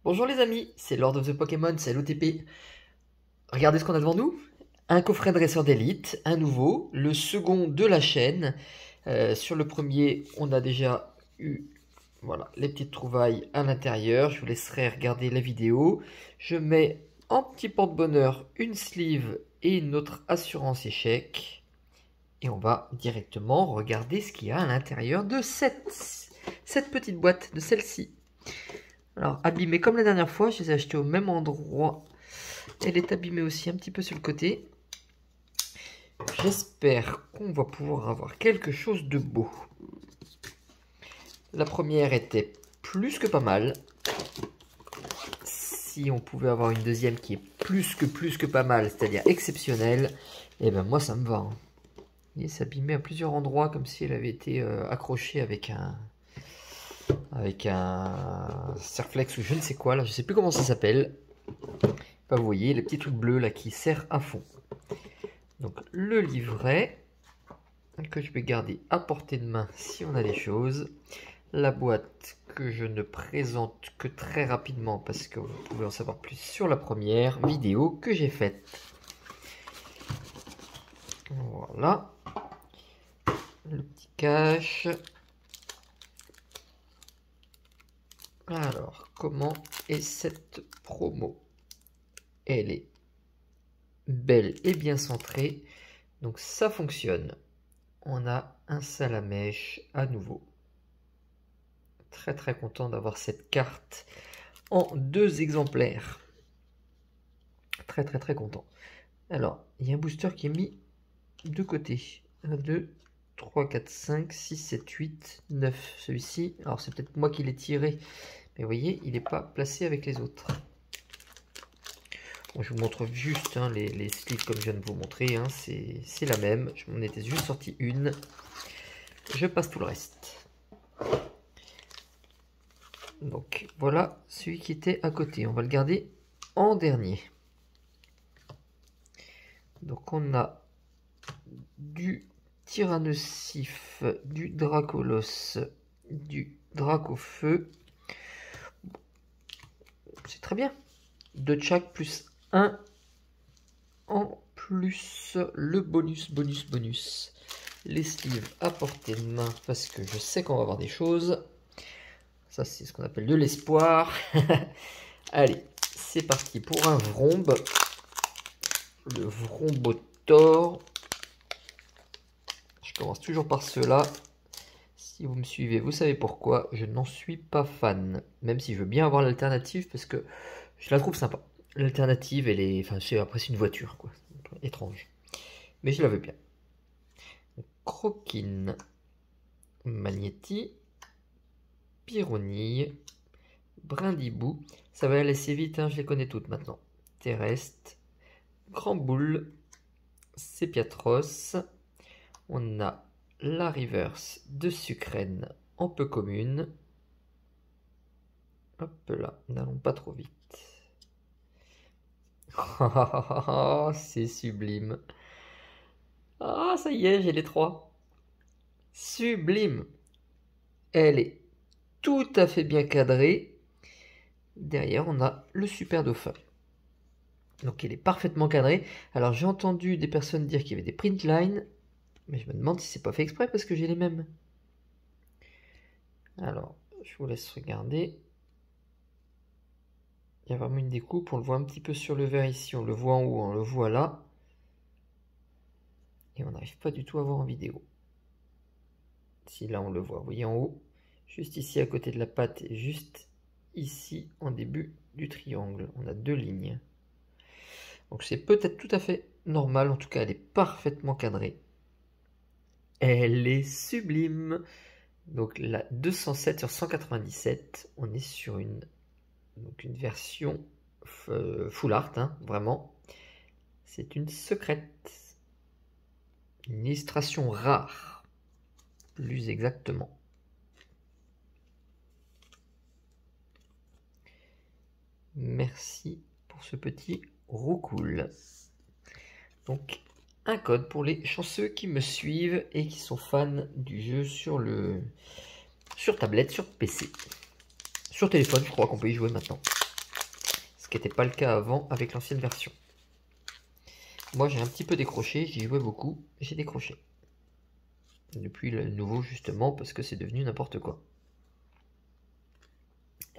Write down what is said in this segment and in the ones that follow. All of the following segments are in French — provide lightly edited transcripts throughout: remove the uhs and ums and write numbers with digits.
Bonjour les amis, c'est Lord of the Pokémon, c'est l'OTP. Regardez ce qu'on a devant nous. Un coffret dresseur d'élite, un nouveau, le second de la chaîne. Sur le premier, on a déjà eu voilà, les petites trouvailles à l'intérieur. Je vous laisserai regarder la vidéo. Je mets en petit porte-bonheur une sleeve et notre assurance échec. Et on va directement regarder ce qu'il y a à l'intérieur de cette petite boîte, de celle-ci. Alors, abîmée comme la dernière fois, je les ai achetés au même endroit. Elle est abîmée aussi un petit peu sur le côté. J'espère qu'on va pouvoir avoir quelque chose de beau. La première était plus que pas mal. Si on pouvait avoir une deuxième qui est plus que pas mal, c'est-à-dire exceptionnelle, et ben moi ça me va. Hein. Vous voyez, c'est abîmé à plusieurs endroits comme si elle avait été accrochée avec un Serflex ou je ne sais quoi, là je sais plus comment ça s'appelle. Bah, vous voyez les petits trucs bleus là qui serrent à fond. Donc le livret que je vais garder à portée de main si on a des choses. La boîte que je ne présente que très rapidement parce que vous pouvez en savoir plus sur la première vidéo que j'ai faite. Voilà. Le petit cache. Alors, comment est cette promo? Elle est belle et bien centrée. Donc ça fonctionne. On a un Salamèche à nouveau. Très content d'avoir cette carte en 2 exemplaires. Très content. Alors, il y a un booster qui est mis de côté. 1, 2, 3, 4, 5, 6, 7, 8, 9. Celui-ci, alors c'est peut-être moi qui l'ai tiré. Mais vous voyez, il n'est pas placé avec les autres. Bon, je vous montre juste hein, les sleeves comme je viens de vous montrer. Hein, c'est la même. Je m'en étais juste sorti une. Je passe tout le reste. Donc voilà celui qui était à côté. On va le garder en dernier. Donc on a du Tyrannosif, du Dracolos, du Dracofeu. C'est très bien. 2 de chaque plus 1 en plus le bonus. Les sleeves à portée de main parce que je sais qu'on va avoir des choses. Ça, c'est ce qu'on appelle de l'espoir. Allez, c'est parti pour un Vrombe. Le Vrombotor. Je commence toujours par ceux-là. Si vous me suivez, vous savez pourquoi. Je n'en suis pas fan. Même si je veux bien avoir l'alternative parce que je la trouve sympa. L'alternative, elle est... Enfin, après, c'est une voiture, quoi. Étrange. Mais je la veux bien. Croquine. Magnéti. Pyronille, Brindibou, ça va aller assez vite, hein, je les connais toutes maintenant. Terrestre, Grand Boule, Sépiatros, on a la reverse de Sucrène en peu commune. Hop là, n'allons pas trop vite. C'est sublime. Ah, ça y est, j'ai les 3. Sublime. Elle est tout à fait bien cadrée. Derrière, on a le super dauphin. Donc il est parfaitement cadré. Alors j'ai entendu des personnes dire qu'il y avait des print lines, mais je me demande si c'est pas fait exprès parce que j'ai les mêmes. Alors je vous laisse regarder. Il y a vraiment une découpe, on le voit un petit peu sur le verre ici, on le voit en haut, on le voit là. Et on n'arrive pas du tout à voir en vidéo. Si là on le voit, vous voyez en haut, juste ici à côté de la patte et juste ici en début du triangle. On a 2 lignes. Donc c'est peut-être tout à fait normal, en tout cas elle est parfaitement cadrée. Elle est sublime. Donc la 207 sur 197, on est sur une version full art, hein, vraiment. C'est une secrète. Une illustration rare, plus exactement. Merci pour ce petit roucoule. Donc un code pour les chanceux qui me suivent et qui sont fans du jeu sur tablette, sur PC. Sur téléphone, je crois qu'on peut y jouer maintenant. qui n'était pas le cas avant avec l'ancienne version. Moi j'ai un petit peu décroché, j'y jouais beaucoup, j'ai décroché. Depuis le nouveau justement parce que c'est devenu n'importe quoi.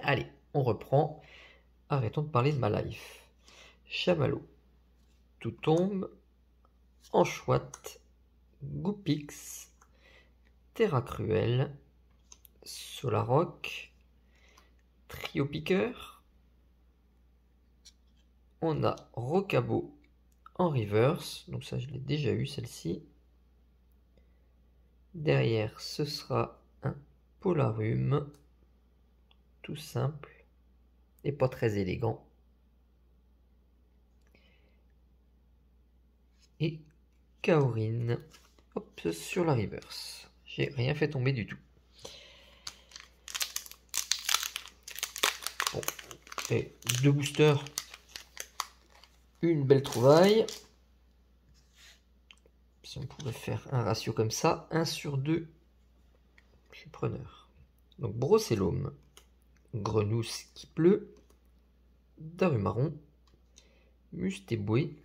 Allez, on reprend. Arrêtons de parler de ma life. Chamallow, Tout tombe, Anchoite, Goupix, Terra Cruel, Solaroc, Trio Piqueur. On a Rocabo en reverse, donc ça je l'ai déjà eu celle-ci. Derrière ce sera un Polarum, tout simple et pas très élégant. Et Kaorin, hop, sur la reverse. J'ai rien fait tomber du tout. Bon, et 2 boosters, une belle trouvaille. Si on pouvait faire un ratio comme ça, 1 sur 2, je suis preneur. Donc Brocellum, Grenousse qui pleut, Darumarron, Mustéboué,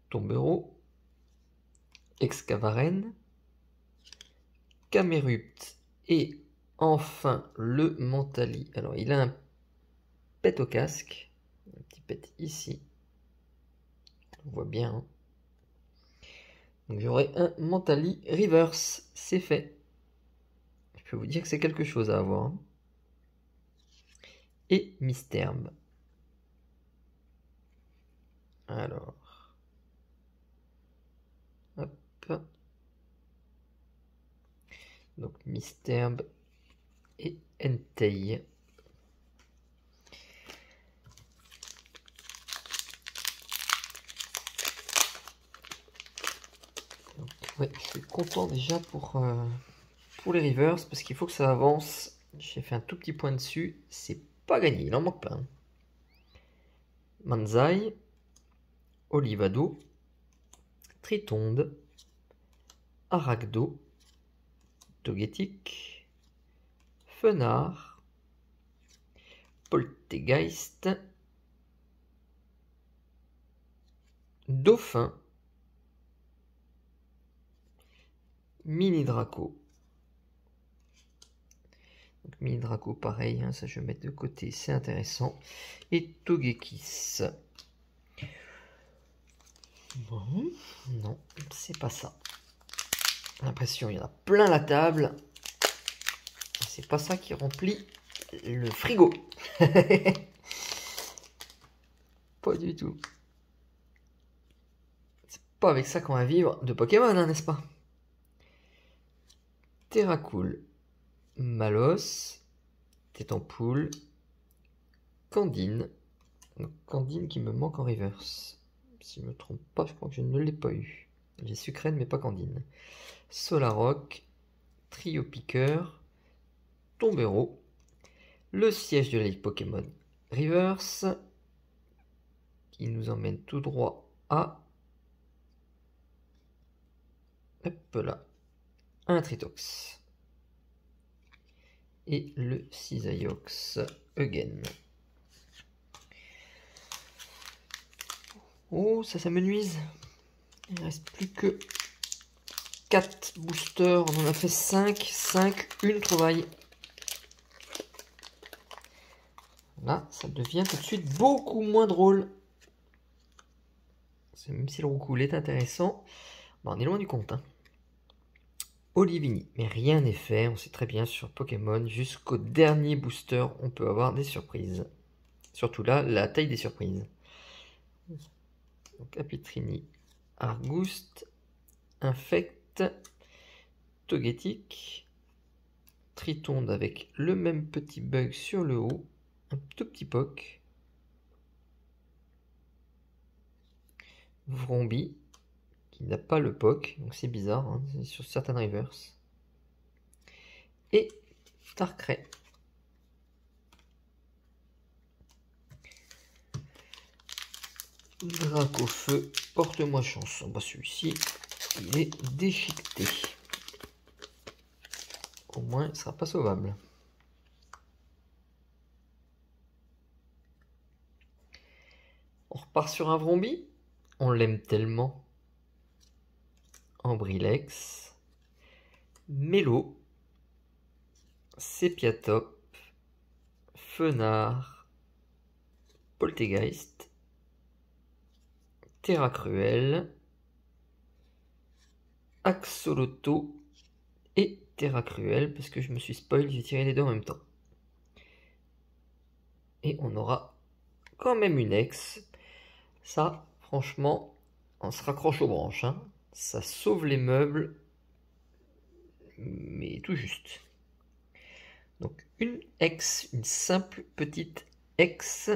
Tombero, Excavaren, Camerupt et enfin le Mentali. Alors il a un pet au casque, un petit pet ici, on voit bien. Hein. Donc j'aurai un Mentali reverse, c'est fait. Je peux vous dire que c'est quelque chose à avoir. Hein. Et Misterbe. Alors, hop. Donc Misterbe et Entei. Donc, ouais, je suis content déjà pour les rivers parce qu'il faut que ça avance. J'ai fait un tout petit point dessus, c'est pas gagné, il en manque plein. Manzai, Olivado, Tritonde, Aragdo, Togetic, Fenard, Poltegeist, Dauphin, Mini Draco. Donc, Mini Draco pareil, hein, ça je vais mettre de côté, c'est intéressant. Et Togekiss. Bon, non, c'est pas ça. L'impression, il y en a plein la table. C'est pas ça qui remplit le frigo. Pas du tout. C'est pas avec ça qu'on va vivre de Pokémon, hein, n'est-ce pas? Terracool, Malos, Tétampoule, Candine. Donc, Candine qui me manque en reverse. Si je me trompe pas, je crois que je ne l'ai pas eu. J'ai Sucrène mais pas Candine. Solaroc, Trio Piqueur, Tombero, le siège de la Ligue Pokémon Reverse, qui nous emmène tout droit à... Hop là, un Tritox. Et le Cisaiox again. Oh, ça me nuise. Il ne reste plus que 4 boosters. On en a fait 5, une trouvaille. Là, ça devient tout de suite beaucoup moins drôle. Même si le roucoule est intéressant, on est loin du compte. Hein. Olivini, mais rien n'est fait. On sait très bien sur Pokémon, jusqu'au dernier booster, on peut avoir des surprises. Surtout là, la taille des surprises. Donc Apitrini, Argouste, Infect, Togetic, Tritonde avec le même petit bug sur le haut, un tout petit POC, Vrombi, qui n'a pas le POC, donc c'est bizarre, hein, c'est sur certaines reverse, et Darkrai. Dracofeu, porte-moi chance. Bah, celui-ci, il est déchiqueté. Au moins, il ne sera pas sauvable. On repart sur un Vrombi. On l'aime tellement. Ambrilex. Mélo. Sépiatop. Fenard. Poltegeist. Terra Cruel. Axolotl et Terra Cruel, parce que je me suis spoil, j'ai tiré les deux en même temps. Et on aura quand même une ex. Ça, franchement, on se raccroche aux branches. Hein. Ça sauve les meubles, mais tout juste. Donc une ex, une simple petite ex.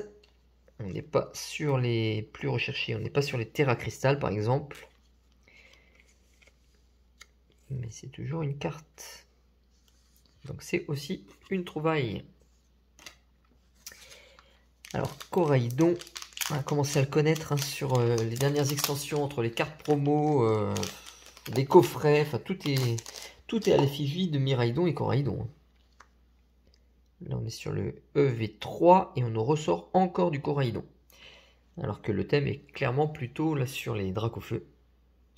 On n'est pas sur les plus recherchés, on n'est pas sur les Terra Crystal par exemple. Mais c'est toujours une carte. Donc c'est aussi une trouvaille. Alors Coraidon, on a commencé à le connaître hein, sur les dernières extensions, entre les cartes promo, les coffrets, enfin tout est à l'effigie de Miraidon et Coraidon. Là on est sur le EV3 et on nous ressort encore du Coraidon. Alors que le thème est clairement plutôt là sur les Dracofeu.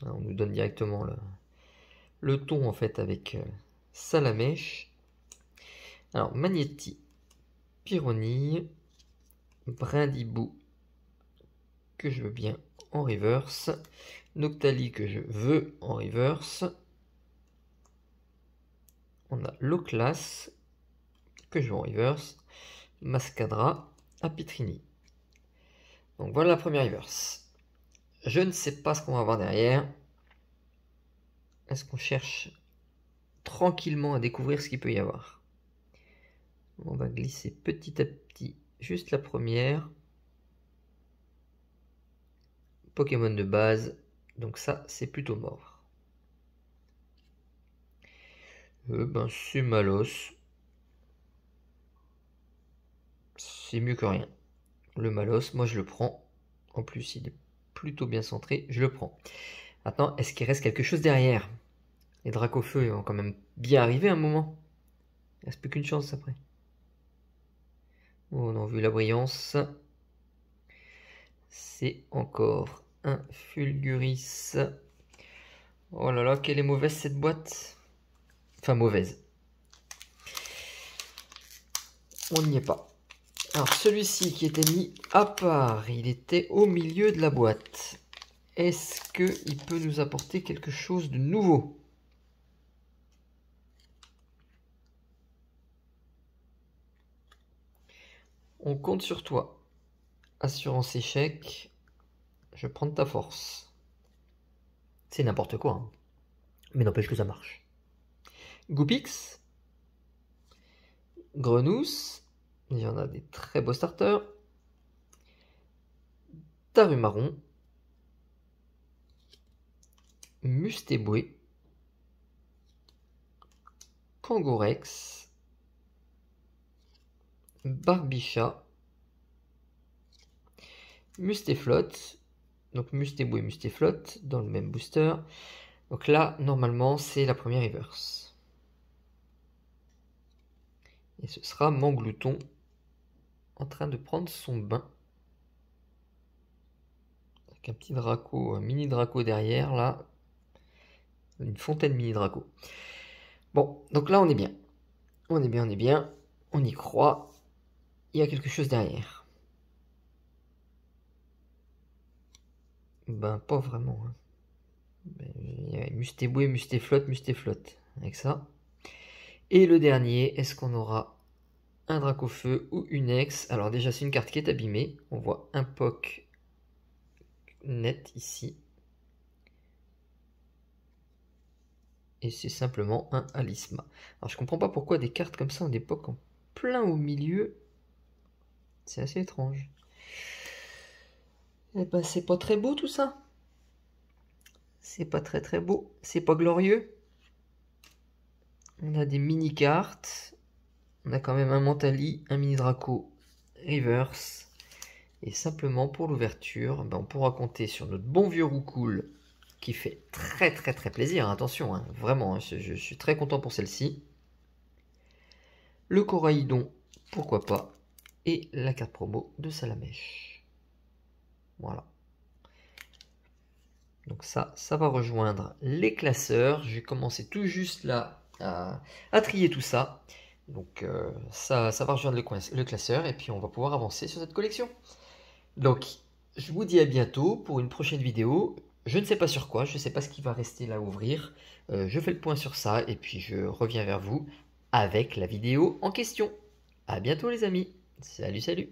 On nous donne directement le ton en fait avec Salamèche. Alors Magnéti, Pyronille, Brindibou que je veux bien en reverse, Noctali que je veux en reverse, on a Loclas que je veux en reverse, Mascadra, Apitrini. Donc voilà la première reverse. Je ne sais pas ce qu'on va avoir derrière. Est-ce qu'on cherche tranquillement à découvrir ce qu'il peut y avoir? On va glisser petit à petit juste la première. Pokémon de base, donc ça c'est plutôt mort. Ben c'est Malos. C'est mieux que rien. Le Malos, moi je le prends. En plus il est plutôt bien centré, je le prends. Maintenant, est-ce qu'il reste quelque chose derrière? Les Dracofeu vont quand même bien arriver un moment. Il ne reste plus qu'une chance après. Oh, on a vu la brillance. C'est encore un Fulguris. Oh là là, quelle est mauvaise cette boîte. Enfin, mauvaise. On n'y est pas. Alors, celui-ci qui était mis à part, il était au milieu de la boîte. Est-ce qu'il peut nous apporter quelque chose de nouveau? On compte sur toi. Assurance échec. Je prends de ta force. C'est n'importe quoi. Hein. Mais n'empêche que ça marche. Goopix. Grenousse. Il y en a des très beaux starters. Tarumarron. Mustéboué. Kangorex. Barbicha. Mustéflotte. Donc Mustéboué, Mustéflotte dans le même booster. Donc là, normalement, c'est la première reverse. Et ce sera Manglouton en train de prendre son bain. Avec un petit Draco, un mini Draco derrière, là. Une fontaine mini Draco. Bon, donc là, on est bien. On est bien, on est bien. On y croit. Il y a quelque chose derrière. Ben, pas vraiment. Hein. Il y a Mustéboué, Mustéflotte, Mustéflotte. Avec ça. Et le dernier, est-ce qu'on aura un Dracofeu ou une ex? Alors déjà, c'est une carte qui est abîmée. On voit un POC net ici. Et c'est simplement un Alisma. Alors je comprends pas pourquoi des cartes comme ça ont des POC en plein au milieu. C'est assez étrange. Eh ben c'est pas très beau tout ça. C'est pas très beau. C'est pas glorieux. On a des mini-cartes. On a quand même un Mentali, un mini-Draco reverse. Et simplement pour l'ouverture, ben on pourra compter sur notre bon vieux Roucoule qui fait très plaisir. Attention, hein, vraiment, hein, je suis très content pour celle-ci. Le Coraidon, pourquoi pas. Et la carte promo de Salamèche. Voilà. Donc ça va rejoindre les classeurs. Je vais commencer tout juste là à trier tout ça. Donc ça va rejoindre le classeur et puis on va pouvoir avancer sur cette collection. Donc je vous dis à bientôt pour une prochaine vidéo. Je ne sais pas sur quoi, je ne sais pas ce qui va rester là à ouvrir. Je fais le point sur ça et puis je reviens vers vous avec la vidéo en question. À bientôt les amis. Salut, salut.